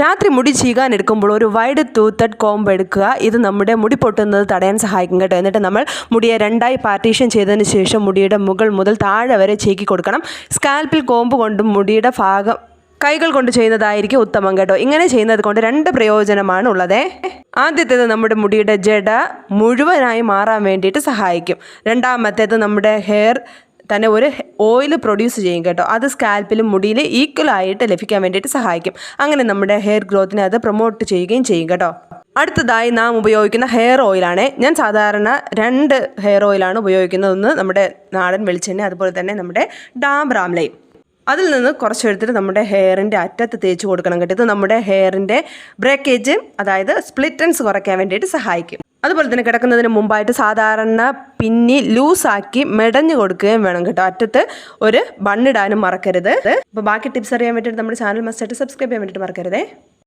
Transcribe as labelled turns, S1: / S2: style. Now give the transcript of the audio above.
S1: രാത്രി മുടി ചീകാൻ എടുക്കുമ്പോൾ ഒരു വൈഡ് ടൂത്തഡ് കോംബ് എടുക്കുക. ഇത് നമ്മുടെ മുടി പൊട്ടുന്നത് തടയാൻ സഹായിക്കും കേട്ടോ. എന്നിട്ട് നമ്മൾ മുടിയെ രണ്ടായി പാർട്ടീഷൻ ചെയ്തതിന് ശേഷം മുടിയുടെ മുകൾ മുതൽ താഴെ വരെ ചീക്കി കൊടുക്കണം. സ്കാൽപ്പിൽ കോംബ് കൊണ്ടും മുടിയുടെ ഭാഗം കൈകൾ കൊണ്ട് ചെയ്യുന്നതായിരിക്കും ഉത്തമം കേട്ടോ. ഇങ്ങനെ ചെയ്യുന്നത് കൊണ്ട് 2 പ്രയോജനമാണ് ഉള്ളത്. ആദ്യത്തേത് നമ്മുടെ മുടിയുടെ ജട മുഴുവനായി മാറാൻ വേണ്ടിയിട്ട് സഹായിക്കും. രണ്ടാമത്തേത് നമ്മുടെ ഹെയർ തന്നെ ഒരു ഓയിൽ പ്രൊഡ്യൂസ് ചെയ്യും കേട്ടോ. അത് സ്കാൽപ്പിലും മുടിയിൽ ഈക്വലായിട്ട് ലഭിക്കാൻ വേണ്ടിയിട്ട് സഹായിക്കും. അങ്ങനെ നമ്മുടെ ഹെയർ ഗ്രോത്തിനെ അത് പ്രൊമോട്ട് ചെയ്യുകയും ചെയ്യും കേട്ടോ. അടുത്തതായി നാം ഉപയോഗിക്കുന്ന ഹെയർ ഓയിലാണ്. ഞാൻ സാധാരണ 2 ഹെയർ ഓയിലാണ് ഉപയോഗിക്കുന്നത്. ഒന്ന് നമ്മുടെ നാടൻ വെളിച്ചെണ്ണ, അതുപോലെ തന്നെ നമ്മുടെ ഡാബർ ആംലയും. അതിൽ നിന്ന് കുറച്ചെടുത്തിട്ട് നമ്മുടെ ഹെയറിൻ്റെ അറ്റത്ത് തേച്ച് കൊടുക്കണം കേട്ടോ. ഇത് നമ്മുടെ ഹെയറിൻ്റെ ബ്രേക്കേജ്, അതായത് സ്പ്ലിറ്റൻസ് കുറയ്ക്കാൻ വേണ്ടിയിട്ട് സഹായിക്കും. അതുപോലെ തന്നെ കിടക്കുന്നതിന് മുമ്പായിട്ട് സാധാരണ പിന്നി ലൂസാക്കി മെടഞ്ഞു കൊടുക്കുകയും വേണം കേട്ടോ. അറ്റത്ത് ഒരു ബണ്ണിടാനും മറക്കരുത്. അപ്പോൾ ബാക്കി ടിപ്സ് അറിയാൻ വേണ്ടിയിട്ട് നമ്മുടെ ചാനൽ മസ്റ്റായിട്ട് സബ്സ്ക്രൈബ് ചെയ്യാൻ വേണ്ടിയിട്ട് മറക്കരുതേ.